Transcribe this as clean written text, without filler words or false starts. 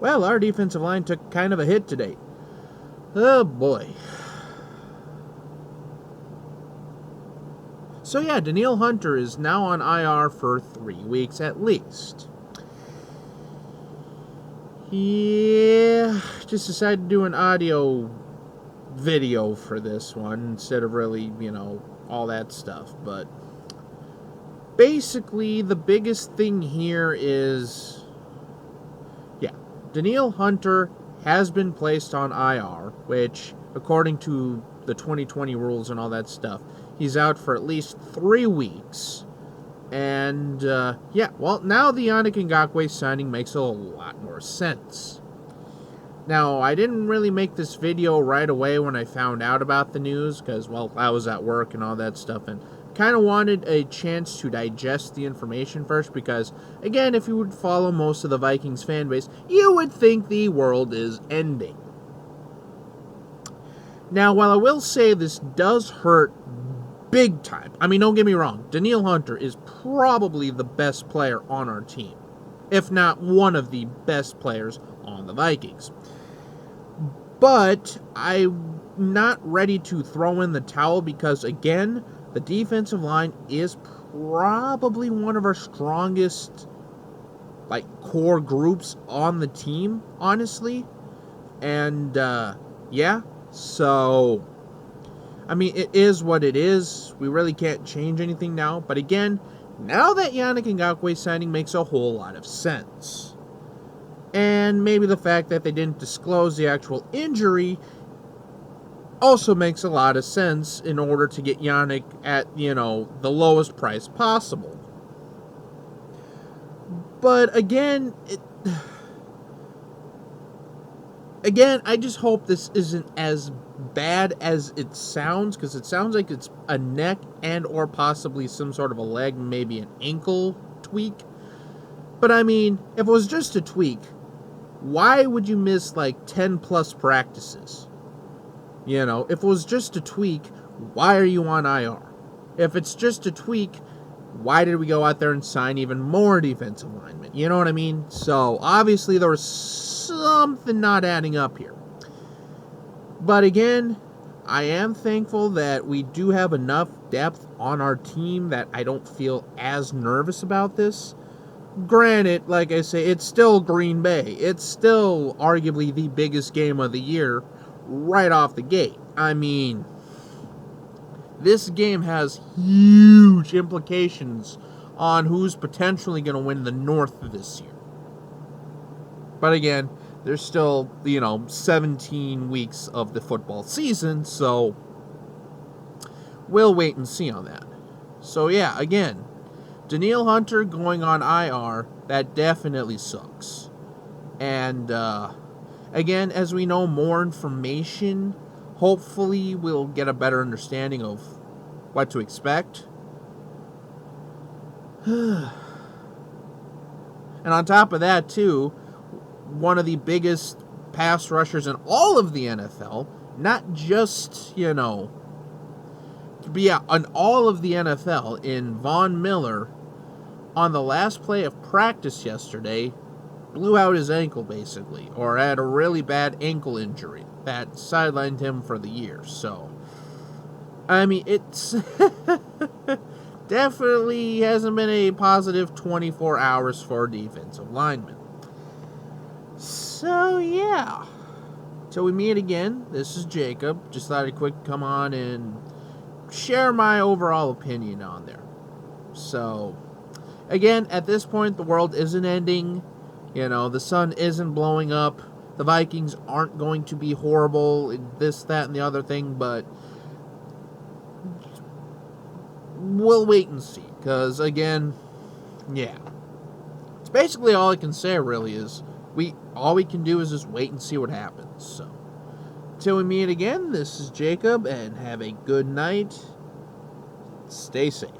Well, our defensive line took kind of a hit today. Oh, boy. So, yeah, Danielle Hunter is now on IR for 3 weeks at least. Yeah, just decided to do an audio video for this one instead of really, all that stuff. But basically, the biggest thing here is, Danielle Hunter has been placed on IR, which, according to the 2020 rules and all that stuff, he's out for at least 3 weeks. And, now the Yannick Ngakoue signing makes a lot more sense. Now, I didn't really make this video right away when I found out about the news, because, I was at work and all that stuff, and kind of wanted a chance to digest the information first, because, again, if you would follow most of the Vikings fan base, you would think the world is ending. Now, while I will say this does hurt big time, I mean, don't get me wrong, Danielle Hunter is probably the best player on our team, if not one of the best players on the Vikings. But I'm not ready to throw in the towel because, again, the defensive line is probably one of our strongest, core groups on the team, honestly. And, so, I mean, it is what it is. We really can't change anything now. But again, now that Yannick Ngakoue signing makes a whole lot of sense. And maybe the fact that they didn't disclose the actual injury also makes a lot of sense in order to get Yannick at, the lowest price possible. But again, I just hope this isn't as bad as it sounds, because it sounds like it's a neck and or possibly some sort of a leg, maybe an ankle tweak. But I mean, if it was just a tweak, why would you miss 10 plus practices? If it was just a tweak, why are you on IR? If it's just a tweak, why did we go out there and sign even more defensive linemen? You know what I mean? So, obviously, there was something not adding up here. But again, I am thankful that we do have enough depth on our team that I don't feel as nervous about this. Granted, like I say, it's still Green Bay. It's still arguably the biggest game of the year right off the gate. I mean, this game has huge implications on who's potentially going to win the North this year. But again, there's still, 17 weeks of the football season, so we'll wait and see on that. So yeah, again, Danielle Hunter going on IR, that definitely sucks. And, again, as we know more information, hopefully we'll get a better understanding of what to expect. And on top of that, too, one of the biggest pass rushers in all of the NFL, not just, in all of the NFL, in Von Miller, on the last play of practice yesterday, blew out his ankle, basically, or had a really bad ankle injury that sidelined him for the year. So, I mean, it's definitely hasn't been a positive 24 hours for defensive linemen. So, yeah. Till we meet again, this is Jacob. Just thought I'd quick come on and share my overall opinion on there. So, again, at this point, the world isn't ending. The sun isn't blowing up. The Vikings aren't going to be horrible, this, that, and the other thing, but we'll wait and see. Because, again, it's basically all I can say, really, is all we can do is just wait and see what happens. So, till we meet again, this is Jacob, and have a good night. Stay safe.